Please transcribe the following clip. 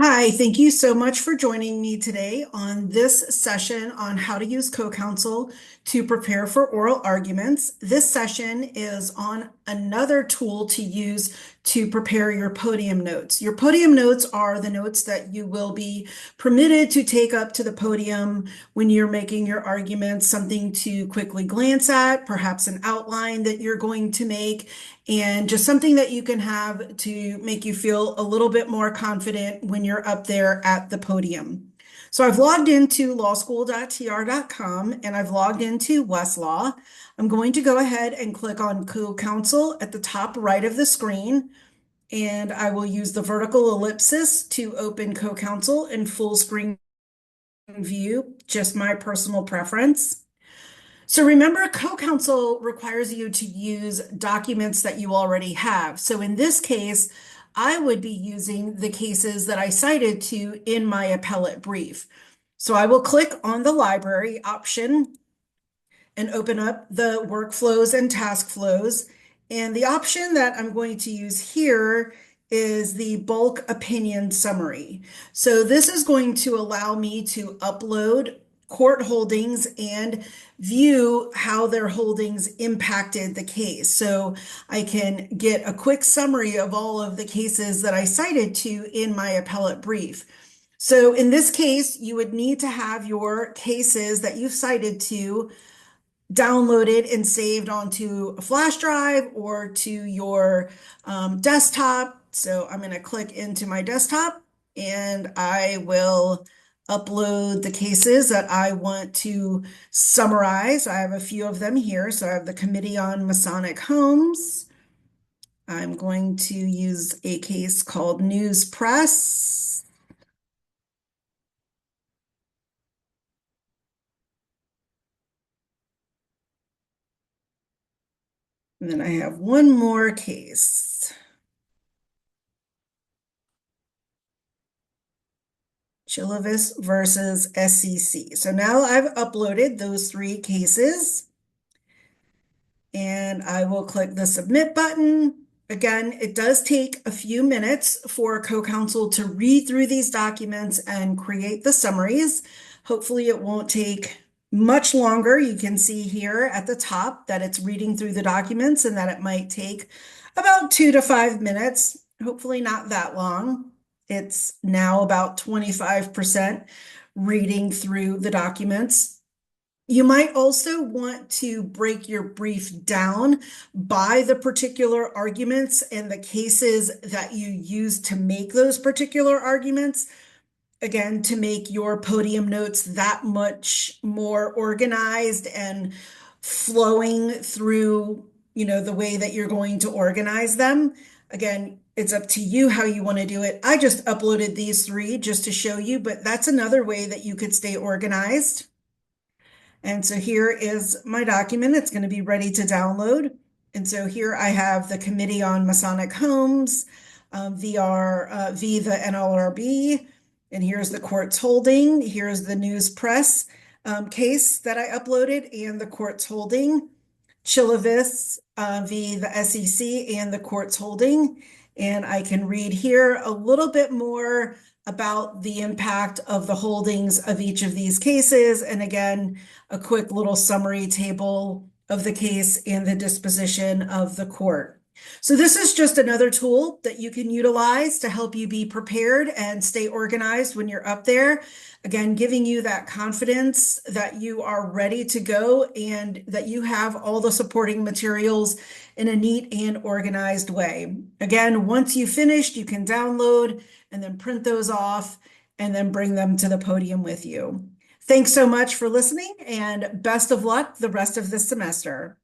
Hi, thank you so much for joining me today on this session on how to use CoCounsel to prepare for oral arguments. This session is on another tool to use to prepare your podium notes. Your podium notes are the notes that you will be permitted to take up to the podium when you're making your arguments, something to quickly glance at, perhaps an outline that you're going to make, and just something that you can have to make you feel a little bit more confident when you're up there at the podium. So I've logged into lawschool.tr.com and I've logged into Westlaw. I'm going to go ahead and click on CoCounsel at the top right of the screen, and I will use the vertical ellipsis to open CoCounsel in full screen view, just my personal preference. So remember, CoCounsel requires you to use documents that you already have. So in this case, I would be using the cases that I cited to in my appellate brief. So I will click on the library option and open up the workflows and task flows. And the option that I'm going to use here is the bulk opinion summary. So this is going to allow me to upload court holdings and view how their holdings impacted the case. So I can get a quick summary of all of the cases that I cited to in my appellate brief. So in this case, you would need to have your cases that you've cited to downloaded and saved onto a flash drive or to your desktop. So I'm going to click into my desktop and I will upload the cases that I want to summarize. I have a few of them here. So I have the Committee on Masonic Homes. I'm going to use a case called News Press. And then I have one more case. Chilevis versus SEC. So now I've uploaded those three cases and I will click the submit button. Again, it does take a few minutes for CoCounsel to read through these documents and create the summaries. Hopefully it won't take much longer. You can see here at the top that it's reading through the documents and that it might take about 2 to 5 minutes. Hopefully not that long. It's now about 25% reading through the documents. You might also want to break your brief down by the particular arguments and the cases that you use to make those particular arguments. Again, to make your podium notes that much more organized and flowing through, the way that you're going to organize them. Again, it's up to you how you want to do it. I just uploaded these three just to show you, but that's another way that you could stay organized. And so here is my document. It's going to be ready to download. And so here I have the Committee on Masonic Homes, v the NLRB, and here's the court's holding. Here's the News Press case that I uploaded and the court's holding. Chilevis v the SEC and the court's holding. And I can read here a little bit more about the impact of the holdings of each of these cases. And again, a quick little summary table of the case and the disposition of the court. So this is just another tool that you can utilize to help you be prepared and stay organized when you're up there. Again, giving you that confidence that you are ready to go and that you have all the supporting materials in a neat and organized way. Again, once you've finished, you can download and then print those off and then bring them to the podium with you. Thanks so much for listening and best of luck the rest of this semester.